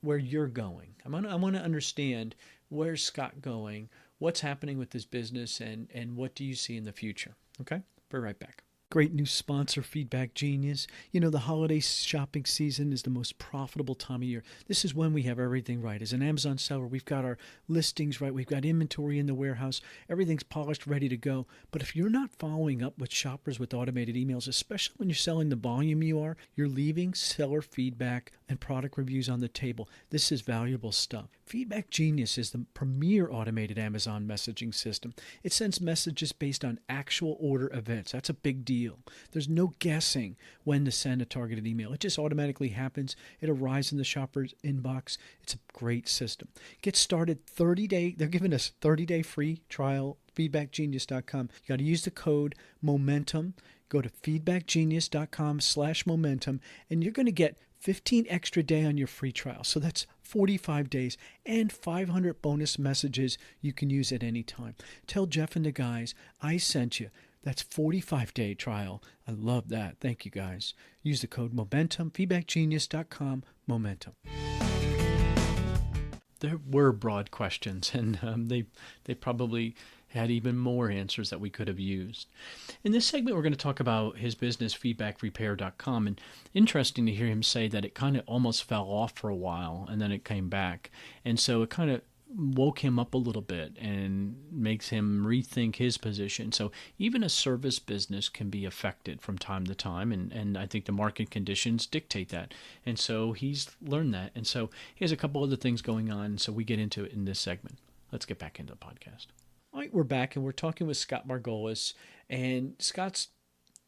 where you're going. I want to understand, where's Scott going, what's happening with this business, and what do you see in the future? Okay, be right back. Great new sponsor, Feedback Genius. The holiday shopping season is the most profitable time of year. This is when we have everything right. As an Amazon seller, we've got our listings right. We've got inventory in the warehouse. Everything's polished, ready to go. But if you're not following up with shoppers with automated emails, especially when you're selling the volume you're leaving seller feedback and product reviews on the table. This is valuable stuff. Feedback Genius is the premier automated Amazon messaging system. It sends messages based on actual order events. That's a big deal. There's no guessing when to send a targeted email. It just automatically happens. It arrives in the shopper's inbox. It's a great system. Get started 30-day. They're giving us 30-day free trial. feedbackgenius.com. You got to use the code MOMENTUM. Go to feedbackgenius.com/momentum, and you're going to get 15 extra day on your free trial. So that's 45 days and 500 bonus messages you can use at any time. Tell Jeff and the guys I sent you. That's 45-day trial. I love that. Thank you, guys. Use the code MOMENTUM, feedbackgenius.com, MOMENTUM. There were broad questions, and they probably had even more answers that we could have used. In this segment, we're going to talk about his business, feedbackrepair.com, and interesting to hear him say that it kind of almost fell off for a while, and then it came back. And so it kind of woke him up a little bit and makes him rethink his position. So even a service business can be affected from time to time, and I think the market conditions dictate that. And so he's learned that. And so he has a couple other things going on, so we get into it in this segment. Let's get back into the podcast. All right, we're back, and we're talking with Scott Margolius, and Scott's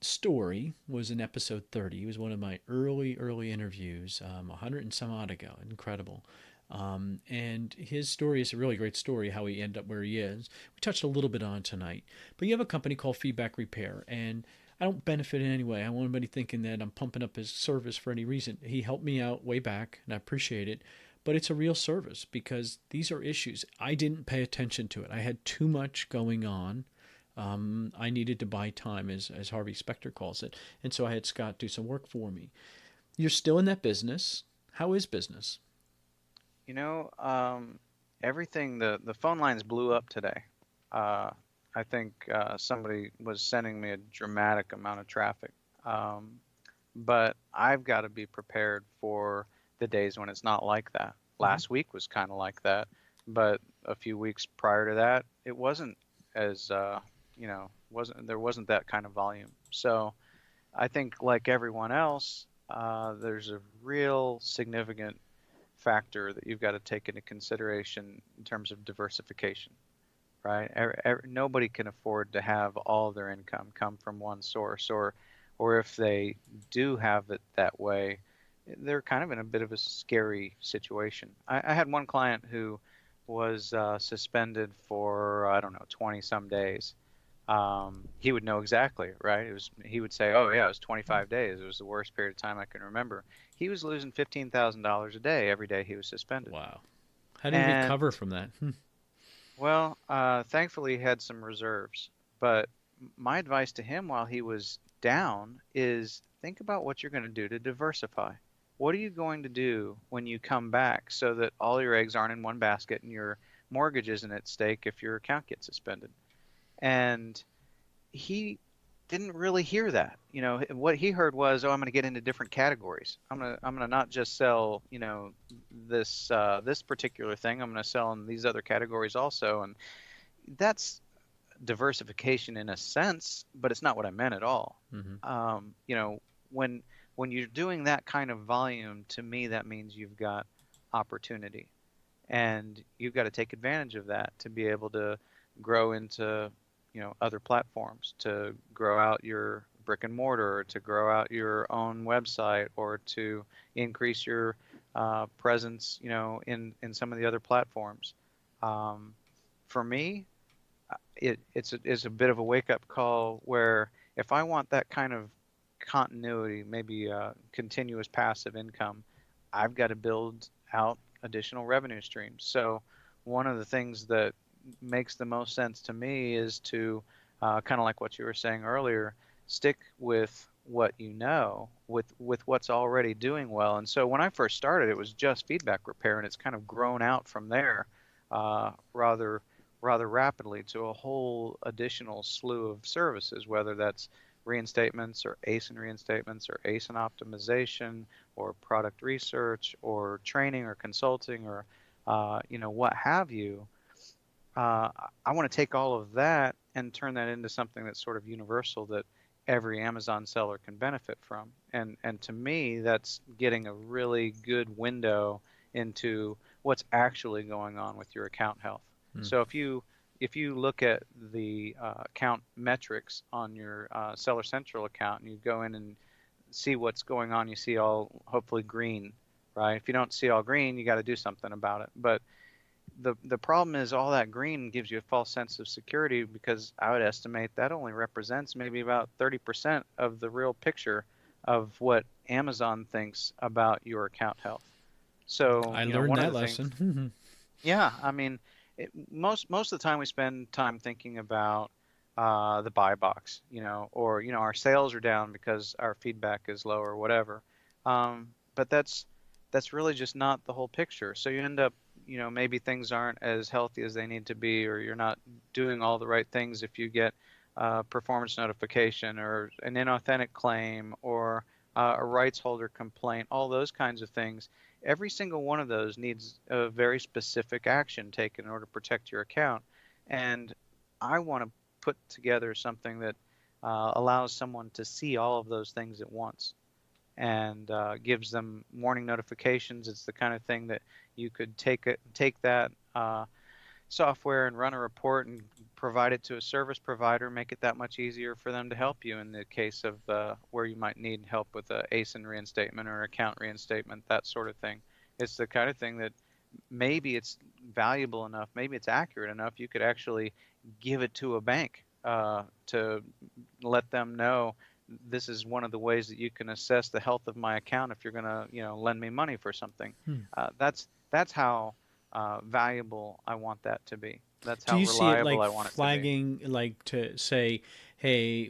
story was in episode 30. He was one of my early interviews, 100 and some odd ago. Incredible. And his story is a really great story, how he ended up where he is. We touched a little bit on it tonight. But you have a company called Feedback Repair, and I don't benefit in any way. I don't want anybody thinking that I'm pumping up his service for any reason. He helped me out way back, and I appreciate it. But it's a real service because these are issues. I didn't pay attention to it. I had too much going on. I needed to buy time, as Harvey Specter calls it. And so I had Scott do some work for me. You're still in that business. How is business? You know, everything, the phone lines blew up today. I think somebody was sending me a dramatic amount of traffic. But I've got to be prepared for the days when it's not like that. Last week was kind of like that, but a few weeks prior to that, it wasn't as, there wasn't that kind of volume. So I think like everyone else, there's a real significant factor that you've got to take into consideration in terms of diversification, right? Nobody can afford to have all their income come from one source, or if they do have it that way, they're kind of in a bit of a scary situation. I had one client who was suspended for, I don't know, 20 some days. He would know exactly, right? He would say, oh yeah, it was 25 days. It was the worst period of time I can remember. He was losing $15,000 a day every day he was suspended. Wow. How did he recover from that? Well, thankfully he had some reserves. But my advice to him while he was down is think about what you're going to do to diversify. What are you going to do when you come back so that all your eggs aren't in one basket and your mortgage isn't at stake if your account gets suspended? And he didn't really hear that. You know, what he heard was, oh, I'm going to get into different categories. I'm going to not just sell, this particular thing. I'm going to sell in these other categories also. And that's diversification in a sense, but it's not what I meant at all. Mm-hmm. When you're doing that kind of volume, to me, that means you've got opportunity, and you've got to take advantage of that to be able to grow into, other platforms, to grow out your brick and mortar, or to grow out your own website, or to increase your presence, in some of the other platforms. For me, it's a bit of a wake-up call where if I want that kind of continuity, maybe continuous passive income, I've got to build out additional revenue streams. So one of the things that makes the most sense to me is to kind of like what you were saying earlier, stick with what you know, with what's already doing well. And so when I first started, it was just feedback repair, and it's kind of grown out from there rather rapidly to a whole additional slew of services, whether that's reinstatements or ASIN reinstatements or ASIN optimization or product research or training or consulting or what have you. I want to take all of that and turn that into something that's sort of universal that every Amazon seller can benefit from. And to me, that's getting a really good window into what's actually going on with your account health. So if you look at the account metrics on your Seller Central account and you go in and see what's going on, you see all hopefully green, right? If you don't see all green, you got to do something about it. But the problem is all that green gives you a false sense of security, because I would estimate that only represents maybe about 30% of the real picture of what Amazon thinks about your account health. So I learned that lesson. Yeah, I mean, most of the time we spend time thinking about the buy box, or our sales are down because our feedback is low or whatever. But that's really just not the whole picture. So you end up, maybe things aren't as healthy as they need to be, or you're not doing all the right things if you get a performance notification or an inauthentic claim or a rights holder complaint, all those kinds of things. Every single one of those needs a very specific action taken in order to protect your account. And I want to put together something that allows someone to see all of those things at once and gives them warning notifications. It's the kind of thing that you could take that software and run a report and provide it to a service provider, make it that much easier for them to help you in the case of where you might need help with a ASIN reinstatement or account reinstatement, that sort of thing. It's the kind of thing that maybe it's valuable enough, maybe it's accurate enough, you could actually give it to a bank to let them know this is one of the ways that you can assess the health of my account if you're going to, lend me money for something. That's how valuable I want that to be. That's Do how you see it reliable like I want it to be. flagging, like to say, hey,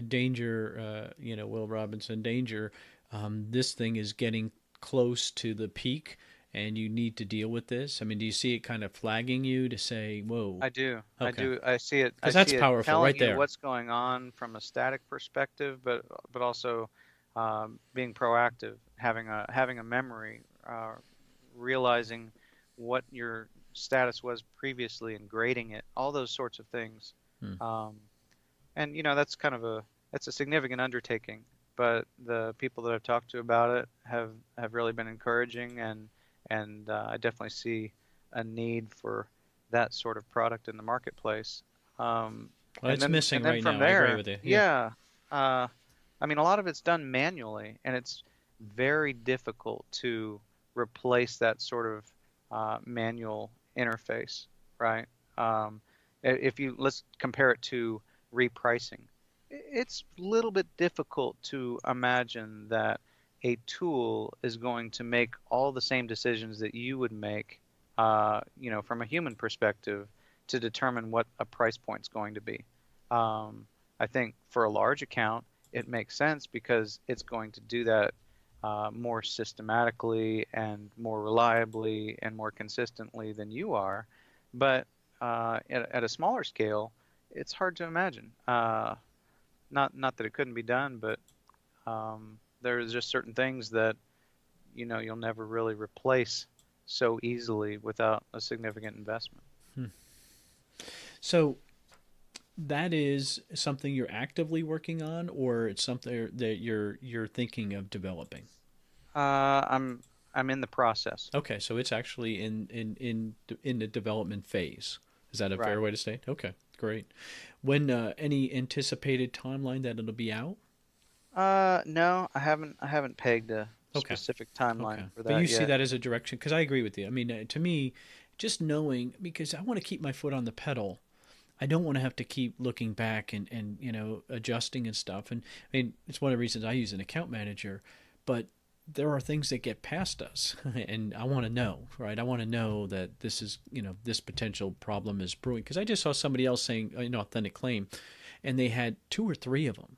danger, Will Robinson, danger, this thing is getting close to the peak and you need to deal with this? I mean, do you see it kind of flagging you to say, whoa? I do. I Okay. do. I see it. I Because that's see it powerful telling right you there. what's going on from a static perspective, but also being proactive, having a memory, realizing what your status was previously and grading it, all those sorts of things. Um, and that's it's a significant undertaking, but the people that I've talked to about it have really been encouraging, and I definitely see a need for that sort of product in the marketplace. Well, it's missing And then right from now. I agree there, with you. Yeah. yeah, I mean, a lot of it's done manually, and it's very difficult to replace that sort of manual interface, right? If you let's compare it to repricing, it's a little bit difficult to imagine that a tool is going to make all the same decisions that you would make, from a human perspective to determine what a price point is going to be. I think for a large account, it makes sense because it's going to do that more systematically and more reliably and more consistently than you are. But at a smaller scale, it's hard to imagine. Not that it couldn't be done, but there's just certain things that you'll never really replace so easily without a significant investment. So that is something you're actively working on, or it's something that you're thinking of developing? I'm in the process. Okay, so it's actually in the development phase. Is that a Right. fair way to say it? Okay, great. When any anticipated timeline that it'll be out? No, I haven't pegged a Okay. specific timeline Okay. for But you that see yet. that as a direction? Because I agree with you. I mean, to me, just knowing, because I want to keep my foot on the pedal. I don't want to have to keep looking back and adjusting and stuff. And I mean, it's one of the reasons I use an account manager. But there are things that get past us, and I want to know, right? I want to know that this is, this potential problem is brewing. Because I just saw somebody else saying an authentic claim, and they had two or three of them.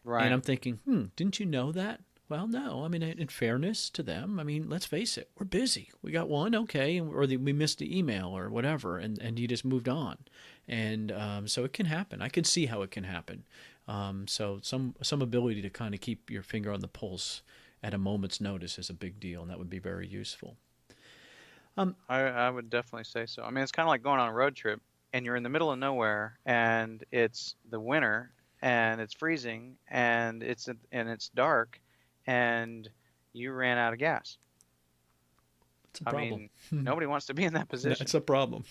And Right. I'm thinking, didn't you know that? Well, no. I mean, in fairness to them, I mean, let's face it, we're busy. We got one, okay, or we missed the email or whatever, and you just moved on. And so it can happen. I can see how it can happen. So some ability to kind of keep your finger on the pulse at a moment's notice is a big deal, and that would be very useful. I would definitely say so. I mean, it's kind of like going on a road trip and you're in the middle of nowhere and it's the winter and it's freezing and it's dark and you ran out of gas. It's a I problem. mean, nobody wants to be in that That's position. a problem.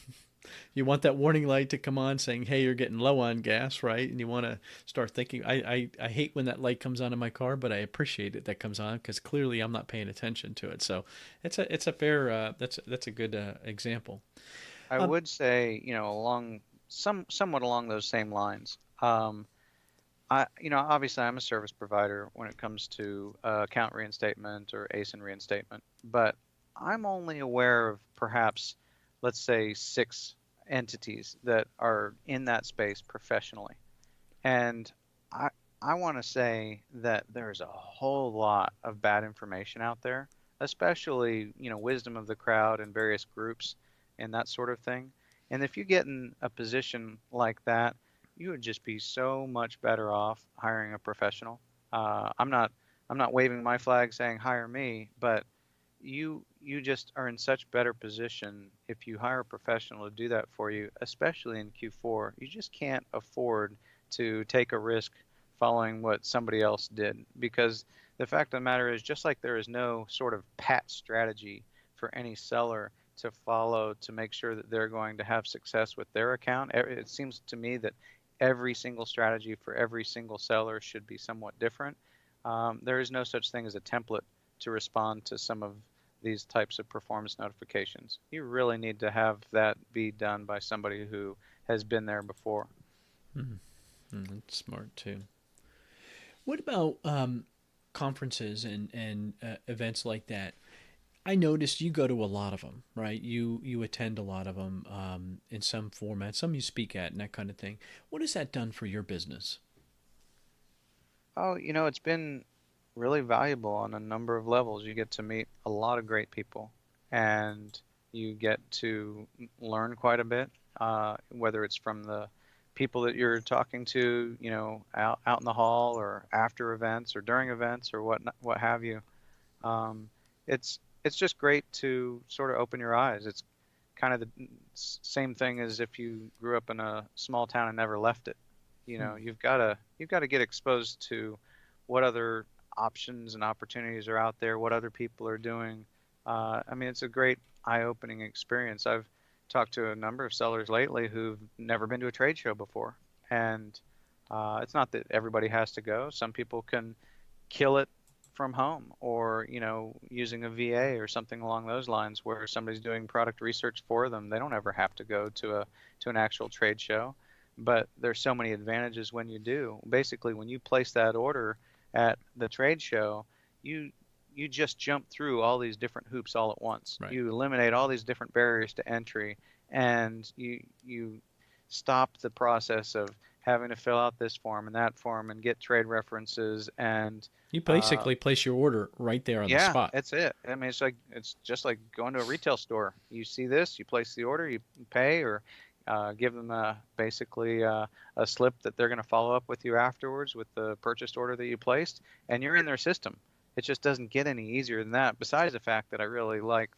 You want that warning light to come on saying, hey, you're getting low on gas, right? And you want to start thinking. I hate when that light comes on in my car, but I appreciate it that comes on because clearly I'm not paying attention to it. So it's a fair that's a good example. I Um, would say, along somewhat along those same lines. Obviously I'm a service provider when it comes to account reinstatement or ASIN reinstatement, but I'm only aware of perhaps, let's say, 6 entities that are in that space professionally. And I I want to say that there's a whole lot of bad information out there, especially, wisdom of the crowd and various groups and that sort of thing. And if you get in a position like that, you would just be so much better off hiring a professional. I'm not waving my flag saying hire me, but you just are in such better position if you hire a professional to do that for you, especially in Q4. You just can't afford to take a risk following what somebody else did, because the fact of the matter is, just like there is no sort of pat strategy for any seller to follow to make sure that they're going to have success with their account, it seems to me that every single strategy for every single seller should be somewhat different. There is no such thing as a template to respond to some of these types of performance notifications. You really need to have that be done by somebody who has been there before. That's smart too. What about conferences and events like that? I noticed you go to a lot of them, right? You attend a lot of them in some format. Some you speak at and that kind of thing. What has that done for your business? Oh, it's been really valuable on a number of levels. You get to meet a lot of great people, and you get to learn quite a bit, whether it's from the people that you're talking to, out in the hall or after events or during events or what have you. Um, it's just great to sort of open your eyes. It's kind of the same thing as if you grew up in a small town and never left it. You've got to get exposed to what other options and opportunities are out there, what other people are doing. I mean, it's a great eye-opening experience. I've talked to a number of sellers lately who've never been to a trade show before, and it's not that everybody has to go. Some people can kill it from home, or using a VA or something along those lines, where somebody's doing product research for them. They don't ever have to go to an actual trade show, but there's so many advantages when you do. Basically, when you place that order at the trade show, you you just jump through all these different hoops all at once. Right. You eliminate all these different barriers to entry, and you stop the process of having to fill out this form and that form and get trade references and You uh, basically place your order right there on the yeah, spot. that's it. I mean, it's just like going to a retail store. You see this, you place the order, you pay, or give them basically a slip that they're going to follow up with you afterwards with the purchased order that you placed, and you're in their system. It just doesn't get any easier than that. Besides the fact that I really like,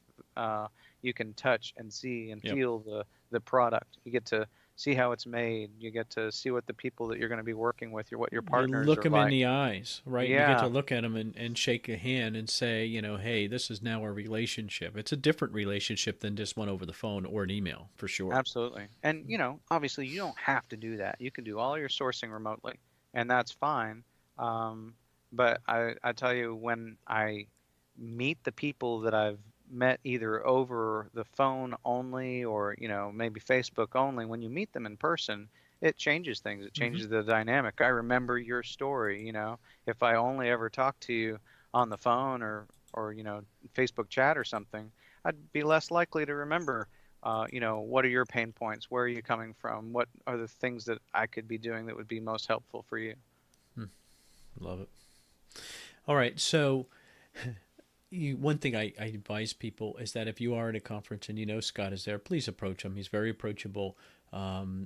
you can touch and see and Yep. feel the product. You get to see how it's made. You get to see what the people that you're going to be working with, what your You partners look are them in like. the eyes, right? You get to Yeah, look at them and shake a hand and say, hey, this is now our relationship. It's a different relationship than just one over the phone or an email, for sure. absolutely. And obviously you don't have to do that. You can do all your sourcing remotely, and that's fine. Um, but I tell you, when I meet the people that I've met either over the phone only or maybe Facebook only, when you meet them in person, it changes things. It Hmm. changes the dynamic. I remember your story. If I only ever talked to you on the phone or Facebook chat or something, I'd be less likely to remember. What are your pain points? Where are you coming from? What are the things that I could be doing that would be most helpful for you? Love it. All right. So, one thing I advise people is that if you are at a conference and Scott is there, please approach him. He's very approachable.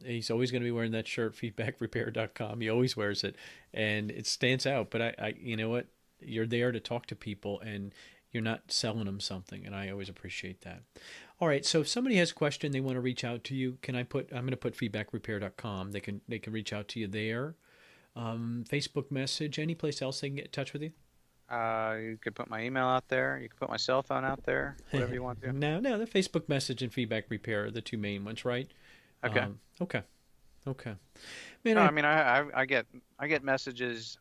He's always going to be wearing that shirt, feedbackrepair.com. He always wears it, and it stands out. But you know what? You're there to talk to people, and you're not selling them something, and I always appreciate that. All right, so if somebody has a question, they want to reach out to you, I'm going to put feedbackrepair.com. They can reach out to you there. Facebook message, any place else they can get in touch with you? You could put my email out there. You could put my cell phone out there. Whatever you want to. No, the Facebook message and feedback repair are the two main ones, right? Okay. Okay, okay. Man, No, I mean I get messages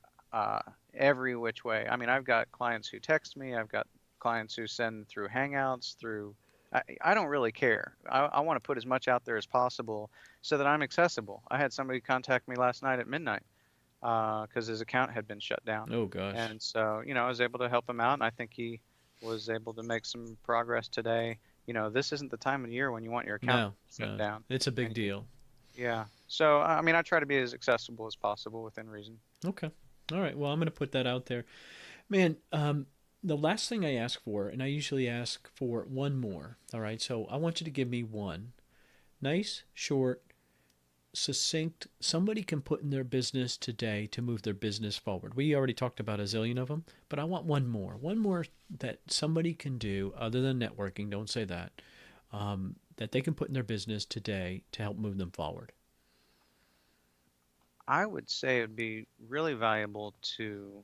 every which way. I mean, I've got clients who text me. I've got clients who send through Hangouts. I don't really care. I want to put as much out there as possible so that I'm accessible. I had somebody contact me last night at midnight because his account had been shut down, oh gosh. and so I was able to help him out, and I think he was able to make some progress today. this isn't the time of year when you want your account shut down. It's a big And deal. yeah. So, I mean, I try to be as accessible as possible within reason. Okay. All right. Well, I'm going to put that out there. Man, the last thing I ask for, and I usually ask for one more. All right. So I want you to give me one nice, short, succinct, somebody can put in their business today to move their business forward. We already talked about a zillion of them, but I want one more that somebody can do other than networking. Don't say that. That they can put in their business today to help move them forward. I would say it would be really valuable to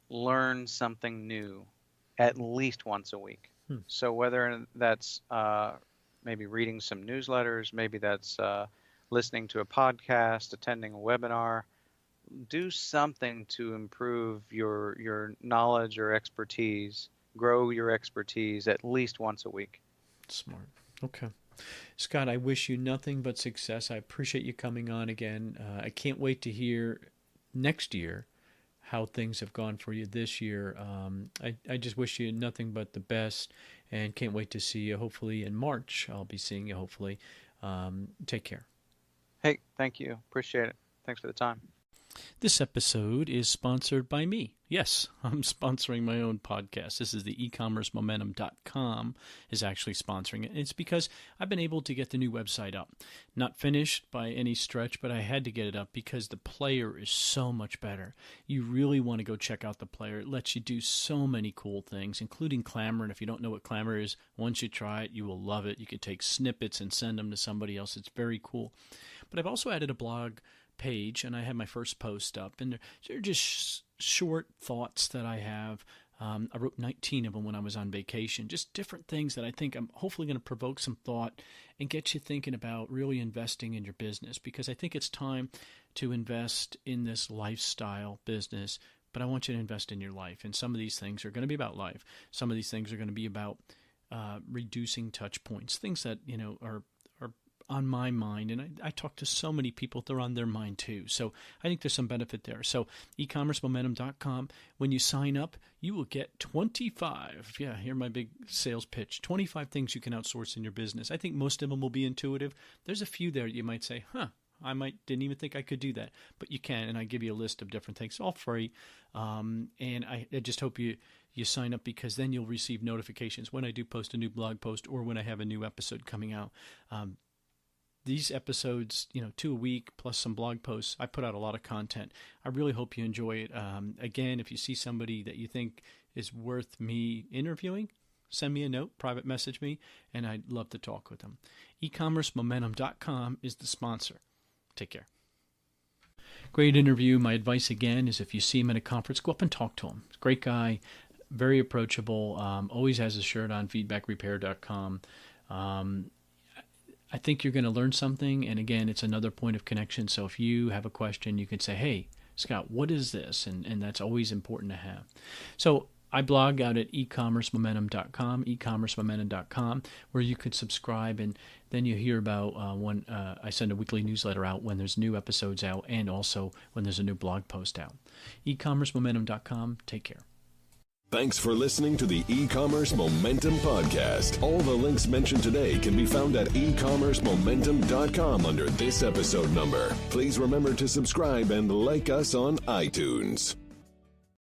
learn something new at least once a week. So whether that's maybe reading some newsletters, maybe that's listening to a podcast, attending a webinar, do something to improve your knowledge or expertise, grow your expertise at least once a week. Smart. Okay. Scott, I wish you nothing but success. I appreciate you coming on again. I can't wait to hear next year how things have gone for you this year. I just wish you nothing but the best and can't wait to see you hopefully in March. I'll be seeing you hopefully. Take care. Hey, thank you. Appreciate it. Thanks for the time. This episode is sponsored by me. Yes, I'm sponsoring my own podcast. This is the Ecommercemomentum.com is actually sponsoring it. It's because I've been able to get the new website up. Not finished by any stretch, but I had to get it up because the player is so much better. You really want to go check out the player. It lets you do so many cool things, including Clamor. And if you don't know what Clamor is, once you try it, you will love it. You can take snippets and send them to somebody else. It's very cool. But I've also added a blog page, and I had my first post up, and they're just short thoughts that I have. I wrote 19 of them when I was on vacation, just different things that I think I'm hopefully going to provoke some thought and get you thinking about really investing in your business, because I think it's time to invest in this lifestyle business, but I want you to invest in your life. And some of these things are going to be about life. Some of these things are going to be about reducing touch points, things that, are on my mind, and I talk to so many people, they're on their mind too. So I think there's some benefit there. So ecommercemomentum.com, when you sign up, you will get 25, here's my big sales pitch, 25 things you can outsource in your business. I think most of them will be intuitive. There's a few there you might say, I didn't even think I could do that, but you can, and I give you a list of different things, all free. And I just hope you sign up, because then you'll receive notifications when I do post a new blog post or when I have a new episode coming out. These episodes, 2 a week plus some blog posts, I put out a lot of content. I really hope you enjoy it. Again, if you see somebody that you think is worth me interviewing, send me a note, private message me, and I'd love to talk with them. Ecommercemomentum.com is the sponsor. Take care. Great interview. My advice again is if you see him at a conference, go up and talk to him. Great guy, very approachable, always has his shirt on, feedbackrepair.com. I think you're going to learn something, and again, it's another point of connection. So if you have a question, you can say, hey, Scott, what is this? And that's always important to have. So I blog out at ecommercemomentum.com, ecommercemomentum.com, where you could subscribe, and then you hear about when I send a weekly newsletter out when there's new episodes out, and also when there's a new blog post out. ecommercemomentum.com. Take care. Thanks for listening to the E-Commerce Momentum Podcast. All the links mentioned today can be found at ecommercemomentum.com under this episode number. Please remember to subscribe and like us on iTunes.